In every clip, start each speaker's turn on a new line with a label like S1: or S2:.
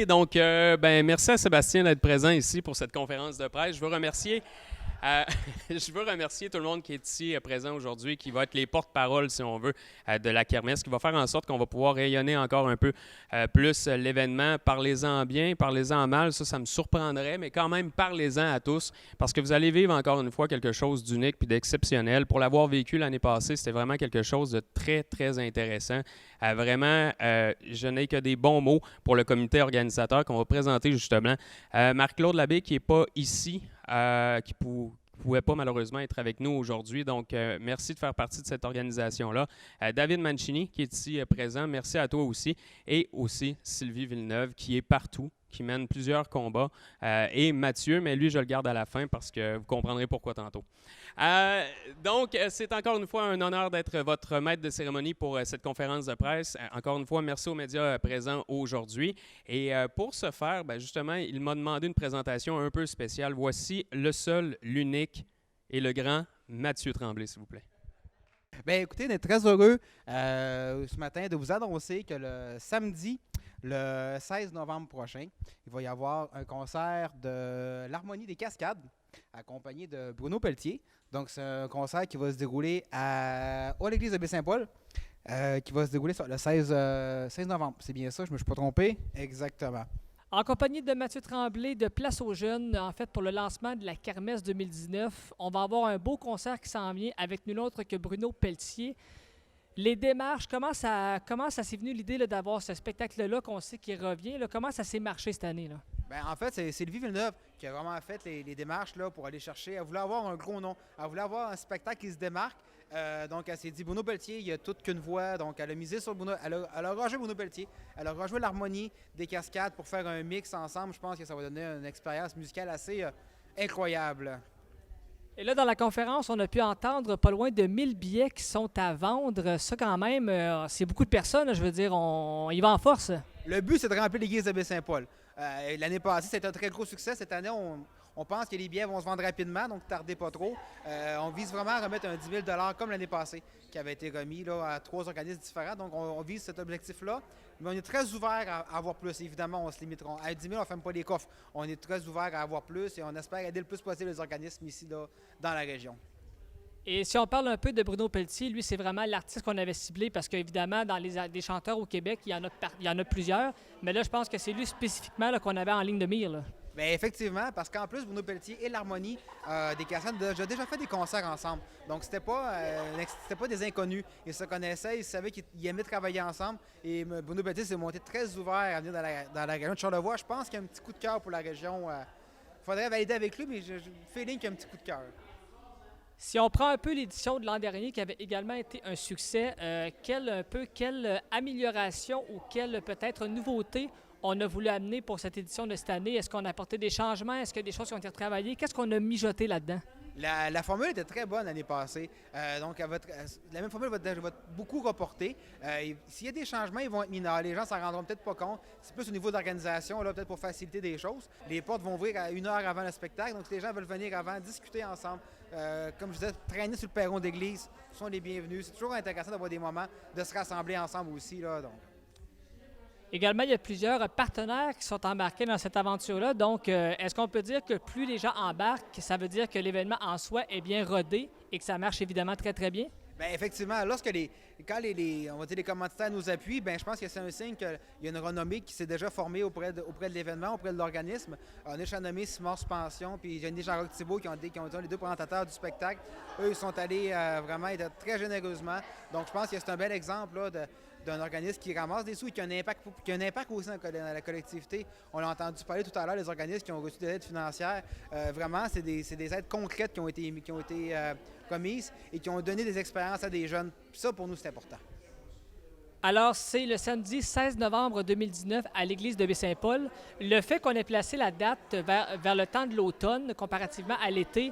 S1: donc, merci à Sébastien d'être présent ici pour cette conférence de presse. Je veux remercier je veux remercier tout le monde qui est ici présent aujourd'hui, qui va être les porte-paroles, si on veut, de la kermesse, qui va faire en sorte qu'on va pouvoir rayonner encore un peu plus l'événement. Parlez-en bien, parlez-en mal, ça me surprendrait, mais quand même, parlez-en à tous, parce que vous allez vivre encore une fois quelque chose d'unique puis d'exceptionnel. Pour l'avoir vécu l'année passée, c'était vraiment quelque chose de très, très intéressant. Vraiment, je n'ai que des bons mots pour le comité organisateur qu'on va présenter justement. Marc-Claude Labbé, qui n'est pas ici, qui ne pouvait pas malheureusement être avec nous aujourd'hui. Donc, merci de faire partie de cette organisation-là. David Mancini, qui est ici présent, merci à toi aussi. Et aussi Sylvie Villeneuve, qui est partout, qui mène plusieurs combats. Et Mathieu, mais lui, je le garde à la fin parce que vous comprendrez pourquoi tantôt. Donc, c'est encore une fois un honneur d'être votre maître de cérémonie pour cette conférence de presse. Encore une fois, merci aux médias présents aujourd'hui. Et pour ce faire, justement, il m'a demandé une présentation un peu spéciale. Voici le seul, l'unique et le grand Mathieu Tremblay, s'il vous plaît.
S2: Bien, écoutez, on est très heureux ce matin de vous annoncer que le samedi, le 16 novembre prochain, il va y avoir un concert de l'Harmonie des Cascades, accompagné de Bruno Pelletier. Donc, c'est un concert qui va se dérouler à l'église de Baie-Saint-Paul, qui va se dérouler sur le 16 novembre. C'est bien ça, je ne me suis pas trompé? Exactement.
S3: En compagnie de Mathieu Tremblay de Place aux Jeunes, en fait, pour le lancement de la Kermesse 2019, on va avoir un beau concert qui s'en vient avec nul autre que Bruno Pelletier. Les démarches, comment ça s'est venu l'idée là, d'avoir ce spectacle-là qu'on sait qui revient? Là, comment ça s'est marché cette année? Là?
S2: Bien, en fait, c'est Sylvie Villeneuve qui a vraiment fait les démarches là, pour aller chercher. Elle voulait avoir un gros nom. Elle voulait avoir un spectacle qui se démarque. Donc, elle s'est dit, Bruno Pelletier, il n'y a toute qu'une voix. Donc, elle a misé sur Bruno. Elle a rejoué Bruno Pelletier. Elle a rejoué l'harmonie des cascades pour faire un mix ensemble. Je pense que ça va donner une expérience musicale assez incroyable.
S3: Et là, dans la conférence, on a pu entendre pas loin de 1000 billets qui sont à vendre. Ça, quand même, c'est beaucoup de personnes. Je veux dire, on y va en force.
S2: Le but, c'est de remplir l'église de Baie-Saint-Paul. L'année passée, c'était un très gros succès. Cette année, on pense que les billets vont se vendre rapidement, donc tardez pas trop. On vise vraiment à remettre un 10 000 comme l'année passée, qui avait été remis là, à 3 organismes différents. Donc, on vise cet objectif-là. Mais on est très ouvert à avoir plus. Évidemment, on se limiteront. À 10 000, on ne ferme pas les coffres. On est très ouvert à avoir plus et on espère aider le plus possible les organismes ici là, dans la région.
S3: Et si on parle un peu de Bruno Pelletier, lui, c'est vraiment l'artiste qu'on avait ciblé parce qu'évidemment, dans des chanteurs au Québec, il y en a plusieurs. Mais là, je pense que c'est lui spécifiquement là, qu'on avait en ligne de mire. Là.
S2: Bien, effectivement, parce qu'en plus, Bruno Pelletier et l'Harmonie des Cascades ont déjà fait des concerts ensemble. Donc, c'était pas des inconnus. Ils se connaissaient, ils savaient qu'ils aimaient travailler ensemble. Et Bruno Pelletier s'est monté très ouvert à venir dans la région de Charlevoix. Je pense qu'il y a un petit coup de cœur pour la région. Il faudrait valider avec lui, mais j'ai le feeling qu'il y a un petit coup de cœur.
S3: Si on prend un peu l'édition de l'an dernier, qui avait également été un succès, quelle amélioration ou quelle peut-être nouveauté on a voulu amener pour cette édition de cette année? Est-ce qu'on a apporté des changements? Est-ce qu'il y a des choses qui ont été retravaillées? Qu'est-ce qu'on a mijoté là-dedans?
S2: La formule était très bonne l'année passée. Donc, la même formule va être beaucoup reportée. S'il y a des changements, ils vont être mineurs. Les gens ne s'en rendront peut-être pas compte. C'est plus au niveau de l'organisation, peut-être pour faciliter des choses. Les portes vont ouvrir à 1 heure avant le spectacle. Donc, si les gens veulent venir avant, discuter ensemble, comme je disais, traîner sur le perron d'église, sont les bienvenus. C'est toujours intéressant d'avoir des moments de se rassembler ensemble aussi. Là, donc.
S3: Également, il y a plusieurs partenaires qui sont embarqués dans cette aventure-là. Donc, est-ce qu'on peut dire que plus les gens embarquent, ça veut dire que l'événement en soi est bien rodé et que ça marche évidemment très, très bien?
S2: Bien, effectivement, quand les commanditaires nous appuient, bien, je pense que c'est un signe qu'il y a une renommée qui s'est déjà formée auprès de l'événement, auprès de l'organisme. On a nommé Simon Suspension puis Jenny Jean-Roch Thibault qui ont été les deux présentateurs du spectacle. Eux, ils sont allés vraiment aider très généreusement. Donc, je pense que c'est un bel exemple là, d'un organisme qui ramasse des sous et qui a un impact aussi dans la collectivité. On l'a entendu parler tout à l'heure, les organismes qui ont reçu des aides financières. Vraiment, c'est des aides concrètes qui ont été commises et qui ont donné des expériences à des jeunes. Puis ça, pour nous, c'est important.
S3: Alors, c'est le samedi 16 novembre 2019 à l'église de Baie-Saint-Paul. Le fait qu'on ait placé la date vers le temps de l'automne comparativement à l'été,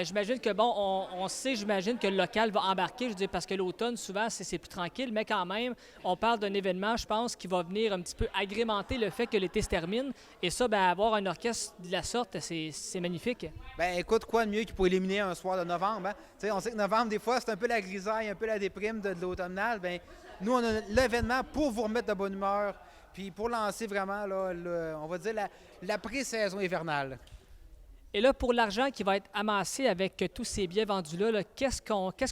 S3: j'imagine que, on sait, j'imagine que le local va embarquer, je veux dire, parce que l'automne, souvent, c'est plus tranquille, mais quand même, on parle d'un événement, je pense, qui va venir un petit peu agrémenter le fait que l'été se termine. Et ça, avoir un orchestre de la sorte, c'est magnifique.
S2: Bien, écoute, quoi de mieux qu'il pour éliminer un soir de novembre? Hein? On sait que novembre, des fois, c'est un peu la grisaille, un peu la déprime de l'automnal. Bien, nous, on a l'événement pour vous remettre de bonne humeur Puis pour lancer vraiment, là, on va dire, la pré-saison hivernale.
S3: Et là, pour l'argent qui va être amassé avec tous ces billets vendus-là, là, qu'est-ce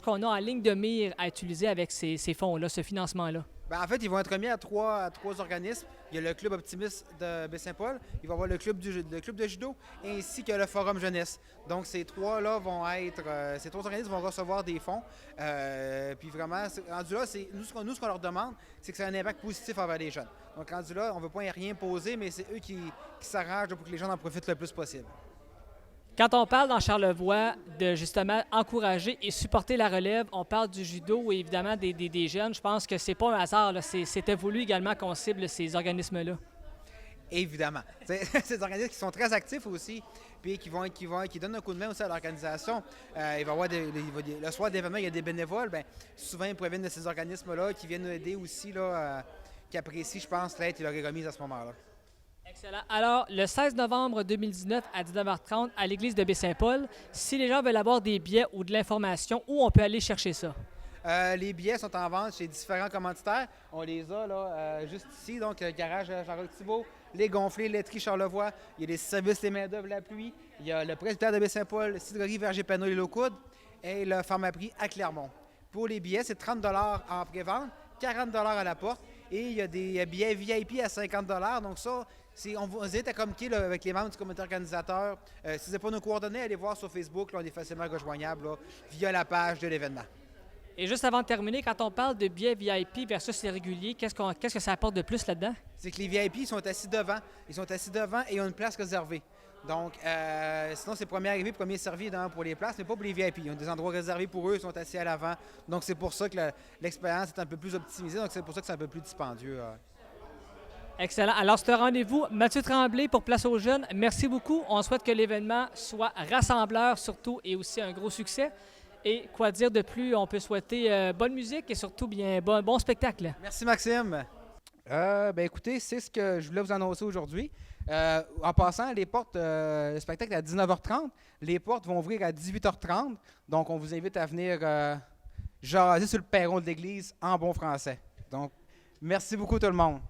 S3: qu'on a en ligne de mire à utiliser avec ces fonds-là, ce financement-là?
S2: Ben, en fait, ils vont être remis à trois organismes. Il y a le Club Optimiste de Baie-Saint-Paul, il va y avoir le club de judo, ainsi que le Forum Jeunesse. Donc, ces trois-là vont être... ces trois organismes vont recevoir des fonds. Puis vraiment, rendu là, nous, ce qu'on leur demande, c'est que ça ait un impact positif envers les jeunes. Donc, rendu là, on ne veut pas y rien poser, mais c'est eux qui s'arrangent pour que les gens en profitent le plus possible.
S3: Quand on parle dans Charlevoix de justement encourager et supporter la relève, on parle du judo et évidemment des jeunes. Je pense que c'est pas un hasard. C'était voulu également qu'on cible ces organismes-là.
S2: Évidemment. C'est des organismes qui sont très actifs aussi, puis qui donnent un coup de main aussi à l'organisation. Il va y avoir le soir d'événement, il y a des bénévoles. Bien, souvent, ils proviennent de ces organismes-là qui viennent nous aider aussi, là, qui apprécient, je pense, l'aide et leur remise à ce moment-là.
S3: Excellent. Alors, le 16 novembre 2019 à 19h30 à l'église de Baie-Saint-Paul, si les gens veulent avoir des billets ou de l'information, où on peut aller chercher ça?
S2: Les billets sont en vente chez différents commanditaires. On les a là, juste ici, donc le garage Jean-Roch-Thibault, les gonflés, laiterie Charlevoix, il y a les services des main-d'œuvre La Pluie, il y a le presbytère de Baie-Saint-Paul, cidrerie Verger-Penneau et Low-Coude et le Pharmaprix à Clermont. Pour les billets, c'est 30 $ en pré-vente, 40 $ à la porte et il y a des billets VIP à 50 $. Donc ça, on vous invite à communiquer là, avec les membres du comité organisateur. Si vous n'avez pas nos coordonnées, allez voir sur Facebook, là, on est facilement rejoignable là, via la page de l'événement.
S3: Et juste avant de terminer, quand on parle de billets VIP versus les réguliers, qu'est-ce que ça apporte de plus là-dedans?
S2: C'est que les VIP sont assis devant. Ils sont assis devant et ils ont une place réservée. Donc, sinon, c'est premier arrivé, premier servi pour les places, mais pas pour les VIP. Ils ont des endroits réservés pour eux, ils sont assis à l'avant. Donc, c'est pour ça que l'expérience est un peu plus optimisée. Donc, c'est pour ça que c'est un peu plus dispendieux.
S3: Excellent. Alors, c'est un rendez-vous. Mathieu Tremblay pour Place aux Jeunes. Merci beaucoup. On souhaite que l'événement soit rassembleur surtout et aussi un gros succès. Et quoi dire de plus? On peut souhaiter bonne musique et surtout bien bon spectacle.
S2: Merci, Maxime. Écoutez, c'est ce que je voulais vous annoncer aujourd'hui. En passant, les portes, le spectacle est à 19h30. Les portes vont ouvrir à 18h30. Donc, on vous invite à venir jaser sur le perron de l'église en bon français. Donc, merci beaucoup tout le monde.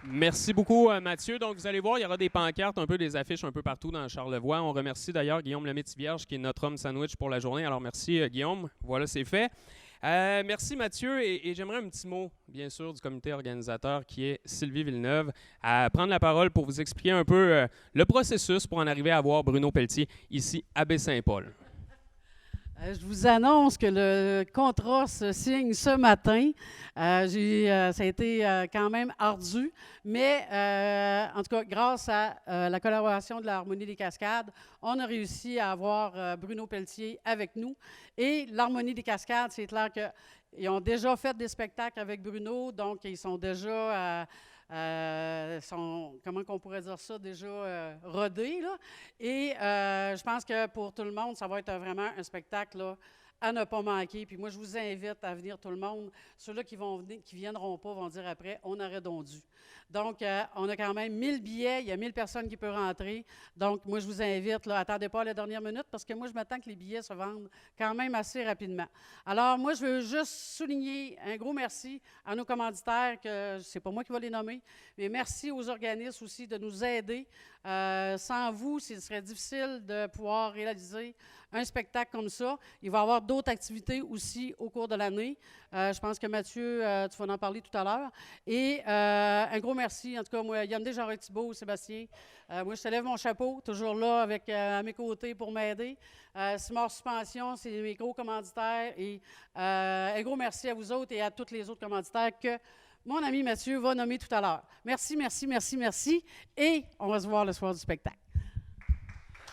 S1: Merci beaucoup, Mathieu. Donc, vous allez voir, il y aura des pancartes, un peu des affiches un peu partout dans Charlevoix. On remercie d'ailleurs Guillaume Lemaitre-Vierge, qui est notre homme sandwich pour la journée. Alors, merci, Guillaume. Voilà, c'est fait. Merci, Mathieu. Et j'aimerais un petit mot, bien sûr, du comité organisateur, qui est Sylvie Villeneuve, à prendre la parole pour vous expliquer un peu le processus pour en arriver à voir Bruno Pelletier ici à Baie-Saint-Paul.
S4: Je vous annonce que le contrat se signe ce matin. Ça a été quand même ardu, mais en tout cas, grâce à la collaboration de l'Harmonie des Cascades, on a réussi à avoir Bruno Pelletier avec nous. Et l'Harmonie des Cascades, c'est clair qu'ils ont déjà fait des spectacles avec Bruno, donc ils sont déjà... comment on pourrait dire ça, déjà rodés. Là. Et je pense que pour tout le monde, ça va être vraiment un spectacle là, à ne pas manquer. Puis moi, je vous invite à venir tout le monde. Ceux-là qui ne viendront pas vont dire après, on aurait donc dû. Donc, on a quand même 1000 billets, il y a 1000 personnes qui peuvent rentrer. Donc, moi, je vous invite, là, attendez pas à la dernière minute parce que moi, je m'attends que les billets se vendent quand même assez rapidement. Alors, moi, je veux juste souligner un gros merci à nos commanditaires, que c'est pas moi qui vais les nommer, mais merci aux organismes aussi de nous aider. Sans vous, ce serait difficile de pouvoir réaliser un spectacle comme ça. Il va y avoir d'autres activités aussi au cours de l'année. Je pense que Mathieu, tu vas en parler tout à l'heure. Et un gros merci, en tout cas, moi, Yann Jean-Thibault, Sébastien. Moi, je te lève mon chapeau, toujours là avec à mes côtés pour m'aider. Simard Suspension, c'est mes gros commanditaires. Et un gros merci à vous autres et à tous les autres commanditaires que mon ami Mathieu va nommer tout à l'heure. Merci, merci, merci, merci. Et on va se voir le soir du spectacle.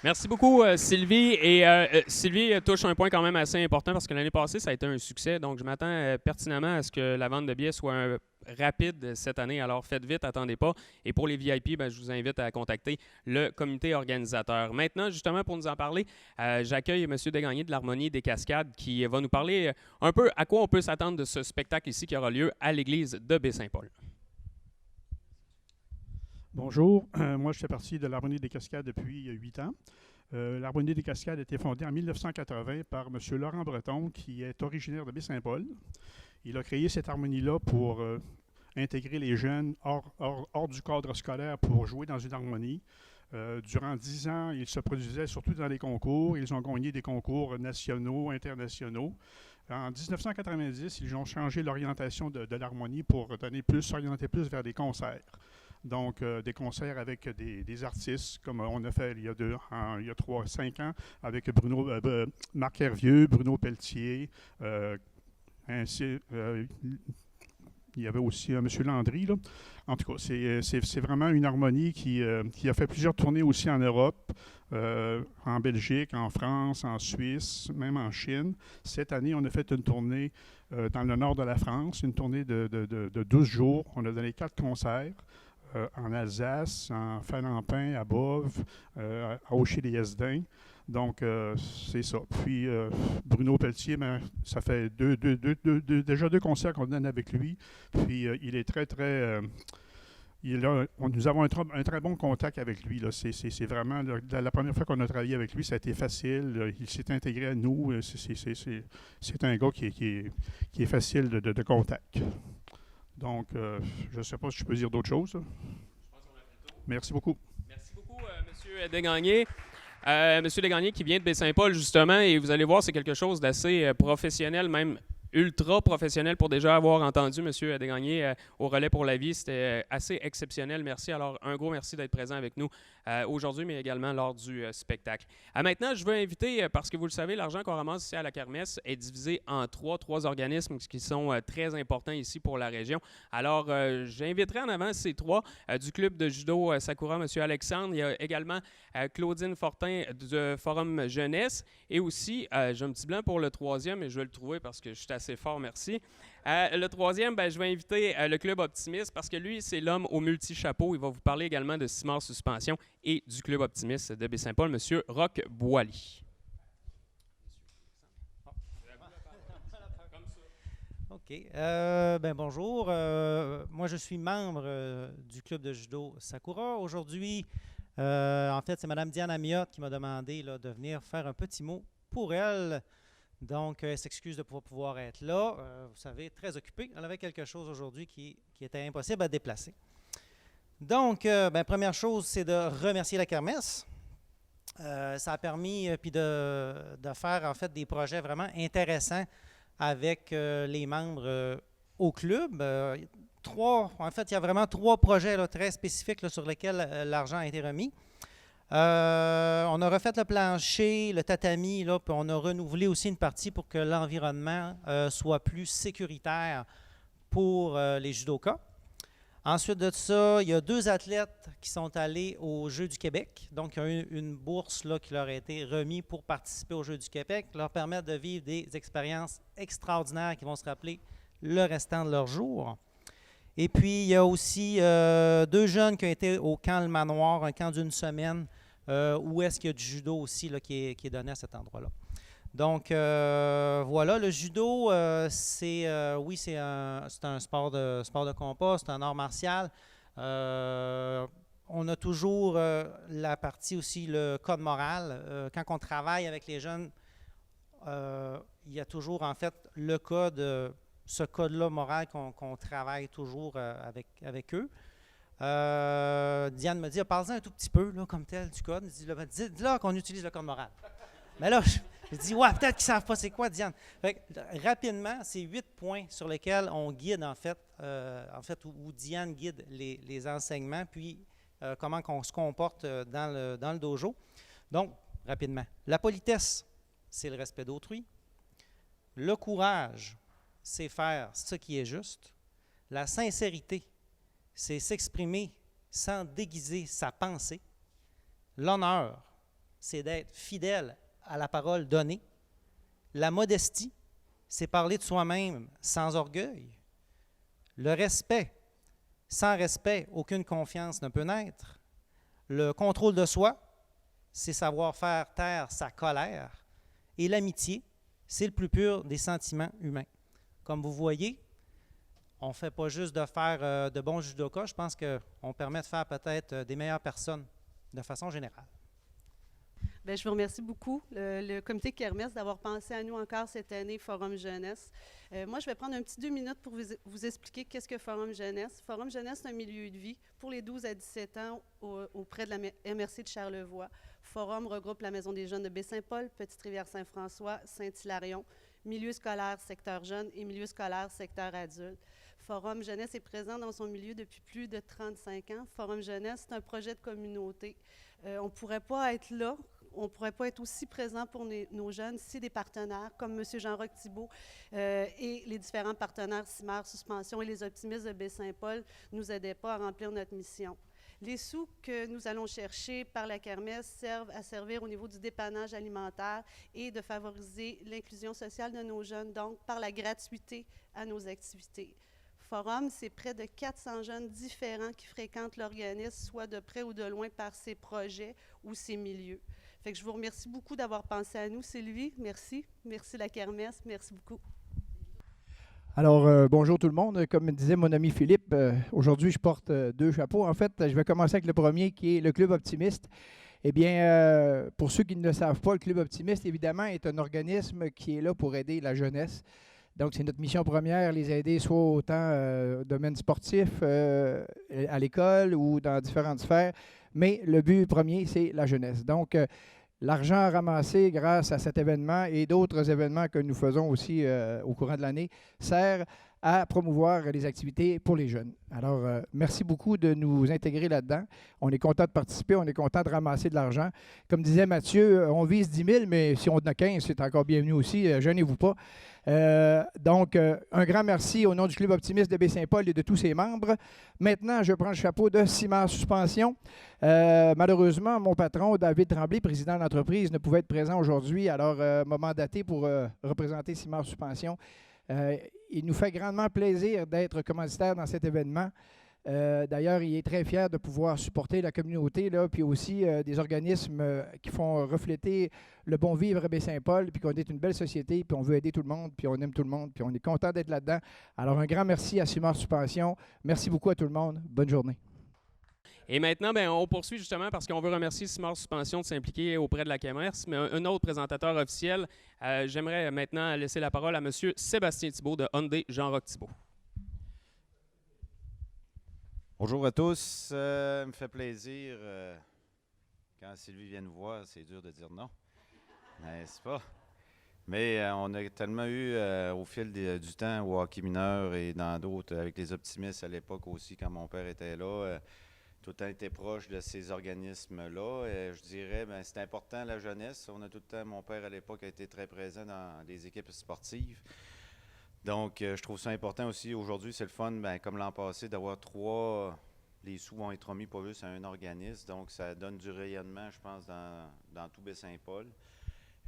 S1: Merci beaucoup, Sylvie. Et Sylvie touche un point quand même assez important parce que l'année passée, ça a été un succès. Donc, je m'attends pertinemment à ce que la vente de billets soit rapide cette année. Alors, faites vite, attendez pas. Et pour les VIP, je vous invite à contacter le comité organisateur. Maintenant, justement, pour nous en parler, j'accueille M. Desgagnés de l'Harmonie des Cascades qui va nous parler un peu à quoi on peut s'attendre de ce spectacle ici qui aura lieu à l'église de Baie-Saint-Paul.
S5: Bonjour, moi je fais partie de l'Harmonie des Cascades depuis 8 ans. L'Harmonie des Cascades a été fondée en 1980 par M. Laurent Breton, qui est originaire de Baie-Saint-Paul. Il a créé cette harmonie-là pour intégrer les jeunes hors du cadre scolaire pour jouer dans une harmonie. Durant 10 ans, ils se produisaient surtout dans les concours. Ils ont gagné des concours nationaux, internationaux. En 1990, ils ont changé l'orientation de l'harmonie pour s'orienter plus vers des concerts. Donc, des concerts avec des artistes, comme on a fait il y a 5 ans, avec Marc Hervieux, Bruno Pelletier, il y avait aussi M. Landry. Là. En tout cas, c'est vraiment une harmonie qui a fait plusieurs tournées aussi en Europe, en Belgique, en France, en Suisse, même en Chine. Cette année, on a fait une tournée dans le nord de la France, une tournée de 12 jours. On a donné 4 concerts. En Alsace, en Falampin, à Boves, à Aucher-les-Esdins. Donc, c'est ça. Puis, Bruno Pelletier, ça fait déjà 2 concerts qu'on donne avec lui. Puis, il est très... nous avons un très bon contact avec lui. Là. C'est vraiment... la première fois qu'on a travaillé avec lui, ça a été facile. Il s'est intégré à nous. C'est un gars qui est facile de contact. Donc, je ne sais pas si je peux dire d'autres choses. Merci beaucoup.
S1: Merci beaucoup, M. Desgagnés. M. Desgagnés qui vient de Baie-Saint-Paul, justement, et vous allez voir, c'est quelque chose d'assez professionnel, même ultra professionnel pour déjà avoir entendu M. Desgagnés au Relais pour la vie. C'était assez exceptionnel. Merci. Alors, un gros merci d'être présent avec nous aujourd'hui, mais également lors du spectacle. Maintenant, je veux inviter, parce que vous le savez, l'argent qu'on ramasse ici à la kermesse est divisé en trois organismes qui sont très importants ici pour la région. Alors, j'inviterai en avant ces 3 du club de judo Sakura, M. Alexandre. Il y a également Claudine Fortin du Forum Jeunesse. Et aussi, j'ai un petit blanc pour le 3e, mais je vais le trouver parce que je suis assez fort, merci. Le 3e, je vais inviter le Club Optimiste parce que lui, c'est l'homme au multi-chapeau. Il va vous parler également de Simard Suspension et du Club Optimiste de Baie-Saint-Paul, M. Roch Boily.
S6: OK. Bonjour. Moi, je suis membre du Club de judo Sakura. Aujourd'hui, en fait, c'est Mme Diane Amiotte qui m'a demandé là, de venir faire un petit mot pour elle. Donc, elle s'excuse de ne pas pouvoir être là. Vous savez, très occupée. Elle avait quelque chose aujourd'hui qui était impossible à déplacer. Donc, première chose, c'est de remercier la kermesse. Ça a permis puis de faire, en fait, des projets vraiment intéressants avec les membres au club. En fait, il y a vraiment 3 projets là, très spécifiques là, sur lesquels l'argent a été remis. On a refait le plancher, le tatami, là, puis on a renouvelé aussi une partie pour que l'environnement soit plus sécuritaire pour les judokas. Ensuite de ça, il y a 2 athlètes qui sont allés aux Jeux du Québec. Donc, il y a eu une bourse là, qui leur a été remise pour participer aux Jeux du Québec, leur permettre de vivre des expériences extraordinaires qui vont se rappeler le restant de leur jour. Et puis, il y a aussi 2 jeunes qui ont été au camp Le Manoir, un camp d'1 semaine, où est-ce qu'il y a du judo aussi là, qui est donné à cet endroit-là. Donc, voilà, le judo, c'est un sport de combat, c'est un art martial. On a toujours la partie aussi, le code moral. Quand on travaille avec les jeunes, il y a toujours, en fait, le code, ce code-là moral qu'on travaille toujours avec eux. Diane me dit, parle-en un tout petit peu, là, comme tel, du code. Dis-leur qu'on utilise le code moral. Mais là, je dis, ouais, peut-être qu'ils ne savent pas c'est quoi, Diane. Fait que, rapidement, c'est 8 points sur lesquels on guide, en fait, où Diane guide les enseignements, puis comment on se comporte dans le dojo. Donc, rapidement, la politesse, c'est le respect d'autrui. Le courage, c'est faire ce qui est juste. La sincérité, c'est s'exprimer sans déguiser sa pensée. L'honneur, c'est d'être fidèle à la parole donnée. La modestie, c'est parler de soi-même sans orgueil. Le respect, sans respect, aucune confiance ne peut naître. Le contrôle de soi, c'est savoir faire taire sa colère. Et l'amitié, c'est le plus pur des sentiments humains. Comme vous voyez, on ne fait pas juste de faire de bons judokas, je pense qu'on permet de faire peut-être des meilleures personnes de façon générale.
S7: Bien, je vous remercie beaucoup, le comité Kermesse, d'avoir pensé à nous encore cette année, Forum Jeunesse. Moi, je vais prendre un petit 2 minutes pour vous expliquer qu'est-ce que Forum Jeunesse. Forum Jeunesse, c'est un milieu de vie pour les 12 à 17 ans auprès de la MRC de Charlevoix. Forum regroupe la Maison des jeunes de Baie-Saint-Paul, Petite-Rivière-Saint-François, Saint-Hilarion, milieu scolaire secteur jeune et milieu scolaire secteur adulte. Forum Jeunesse est présent dans son milieu depuis plus de 35 ans. Forum Jeunesse, c'est un projet de communauté. On ne pourrait pas être là, on ne pourrait pas être aussi présent pour nos jeunes si des partenaires comme M. Jean-Roch Thibault et les différents partenaires CIMAR, Suspension et les optimistes de Baie-Saint-Paul ne nous aidaient pas à remplir notre mission. Les sous que nous allons chercher par la kermesse servent à servir au niveau du dépannage alimentaire et de favoriser l'inclusion sociale de nos jeunes, donc par la gratuité à nos activités. Forum, c'est près de 400 jeunes différents qui fréquentent l'organisme, soit de près ou de loin par ses projets ou ses milieux. Fait que je vous remercie beaucoup d'avoir pensé à nous, Sylvie. Merci. Merci la kermesse. Merci beaucoup.
S8: Alors, bonjour tout le monde. Comme disait mon ami Philippe, aujourd'hui, je porte 2 chapeaux. En fait, je vais commencer avec le premier qui est le Club Optimiste. Eh bien, pour ceux qui ne le savent pas, le Club Optimiste, évidemment, est un organisme qui est là pour aider la jeunesse. Donc, c'est notre mission première, les aider soit autant au domaine sportif, à l'école ou dans différentes sphères. Mais le but premier, c'est la jeunesse. Donc, l'argent ramassé grâce à cet événement et d'autres événements que nous faisons aussi au courant de l'année sert à promouvoir les activités pour les jeunes. Alors, merci beaucoup de nous intégrer là-dedans. On est content de participer, on est content de ramasser de l'argent. Comme disait Mathieu, on vise 10 000, mais si on en a 15, c'est encore bienvenu aussi. Gênez-vous pas. Donc, un grand merci au nom du Club Optimiste de Baie-Saint-Paul et de tous ses membres. Maintenant, je prends le chapeau de CIMAR Suspension. Malheureusement, mon patron, David Tremblay, président de l'entreprise, ne pouvait être présent aujourd'hui, alors m'a mandaté pour représenter CIMAR Suspension. Il nous fait grandement plaisir d'être commanditaire dans cet événement. D'ailleurs, il est très fier de pouvoir supporter la communauté, là, puis aussi des organismes qui font refléter le bon vivre à Baie-Saint-Paul, puis qu'on est une belle société, puis on veut aider tout le monde, puis on aime tout le monde, puis on est content d'être là-dedans. Alors, un grand merci à CIMAR Suspension. Merci beaucoup à tout le monde. Bonne journée.
S1: Et maintenant, bien, on poursuit justement parce qu'on veut remercier CIMAR Suspension de s'impliquer auprès de la kermesse. Mais un autre présentateur officiel, j'aimerais maintenant laisser la parole à M. Sébastien Thibault de Hyundai Jean-Roch Thibault.
S9: Bonjour à tous. Ça me fait plaisir. Quand Sylvie vient nous voir, c'est dur de dire non, n'est-ce pas? Mais on a tellement eu au fil du temps au hockey mineur et dans d'autres, avec les optimistes à l'époque aussi, quand mon père était là, tout le temps été proche de ces organismes-là. Je dirais, bien, c'est important la jeunesse. On a tout le temps, mon père à l'époque a été très présent dans les équipes sportives. Donc, je trouve ça important aussi. Aujourd'hui, c'est le fun, bien, comme l'an passé, d'avoir les sous vont être remis pas juste à un organisme. Donc, ça donne du rayonnement, je pense, dans tout Baie-Saint-Paul.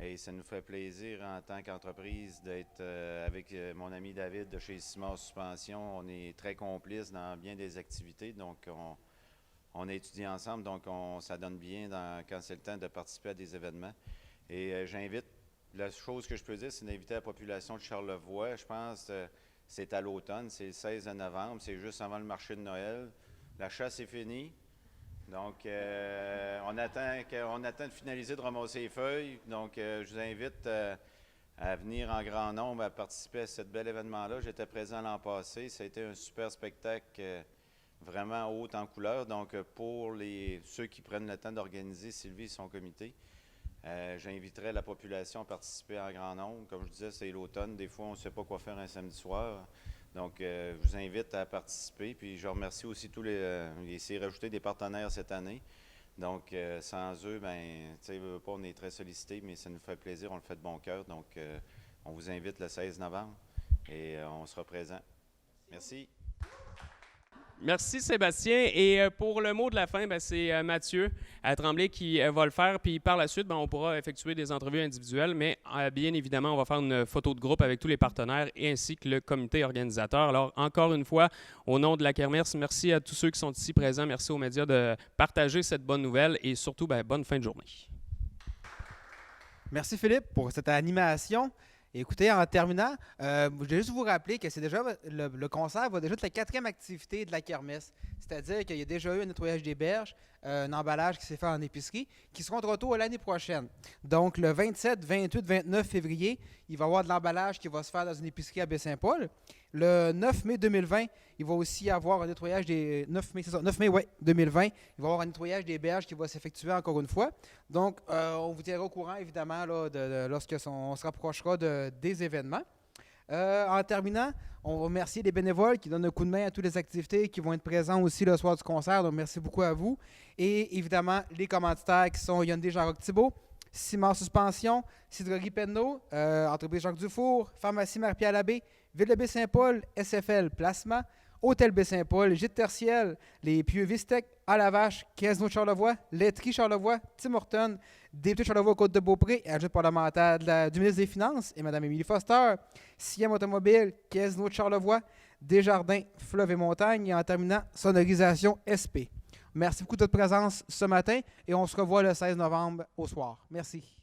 S9: Et ça nous fait plaisir en tant qu'entreprise d'être avec mon ami David de chez CIMAR Suspension. On est très complices dans bien des activités. Donc, on a étudié ensemble. Donc, ça donne bien quand c'est le temps de participer à des événements. Et j'invite. La chose que je peux dire, c'est d'inviter la population de Charlevoix. Je pense que c'est à l'automne, c'est le 16 novembre, c'est juste avant le marché de Noël. La chasse est finie. Donc, on attend de finaliser de ramasser les feuilles. Donc, je vous invite à venir en grand nombre à participer à ce bel événement-là. J'étais présent l'an passé. Ça a été un super spectacle vraiment haut en couleur. Donc, pour ceux qui prennent le temps d'organiser, Sylvie et son comité, j'inviterai la population à participer en grand nombre. Comme je disais, c'est l'automne. Des fois, on ne sait pas quoi faire un samedi soir. Donc, je vous invite à participer. Puis, je remercie aussi tous essayé de rajouter des partenaires cette année. Donc, sans eux, bien, tu sais, on est très sollicités, mais ça nous fait plaisir. On le fait de bon cœur. Donc, on vous invite le 16 novembre et on sera présent. Merci.
S1: Merci Sébastien. Et pour le mot de la fin, c'est Mathieu Tremblay qui va le faire. Puis par la suite, on pourra effectuer des entrevues individuelles, mais bien évidemment, on va faire une photo de groupe avec tous les partenaires et ainsi que le comité organisateur. Alors encore une fois, au nom de la kermesse, merci à tous ceux qui sont ici présents. Merci aux médias de partager cette bonne nouvelle et surtout, bonne fin de journée.
S2: Merci Philippe pour cette animation. Écoutez, en terminant, je vais juste vous rappeler que c'est déjà le concert va déjà être la 4e activité de la kermesse. C'est-à-dire qu'il y a déjà eu un nettoyage des berges, un emballage qui s'est fait en épicerie, qui seront de retour l'année prochaine. Donc, le 27, 28, 29 février, il va y avoir de l'emballage qui va se faire dans une épicerie à Baie-Saint-Paul. Le 9 mai 2020, il va aussi y avoir un nettoyage des... 9 mai, ouais, 2020, il va y avoir un nettoyage des berges qui va s'effectuer encore une fois. Donc, on vous tiendra au courant, évidemment, là, lorsque on se rapprochera des événements. En terminant, on va remercier les bénévoles qui donnent un coup de main à toutes les activités, qui vont être présents aussi le soir du concert. Donc, merci beaucoup à vous. Et évidemment, les commanditaires qui sont Hyundai Jean-Roch Thibault, Ciment Suspension, Cidrerie Penneau, Entreprise Jacques Dufour, Pharmacie Marie-Pierre Labbé, Ville de Baie-Saint-Paul, SFL Placement, Hôtel Baie-Saint-Paul, Gîte Tertiel, les Pieux Vistec, À la Vache, Casino de Charlevoix, Laiterie Charlevoix, Tim Horton, député de Charlevoix Côte-de-Beaupré et adjointe parlementaire du ministre des Finances et Mme Émilie Foster, Siem Automobile, Casino de Charlevoix, Desjardins, Fleuve et Montagne et en terminant, Sonorisation SP. Merci beaucoup de votre présence ce matin et on se revoit le 16 novembre au soir. Merci.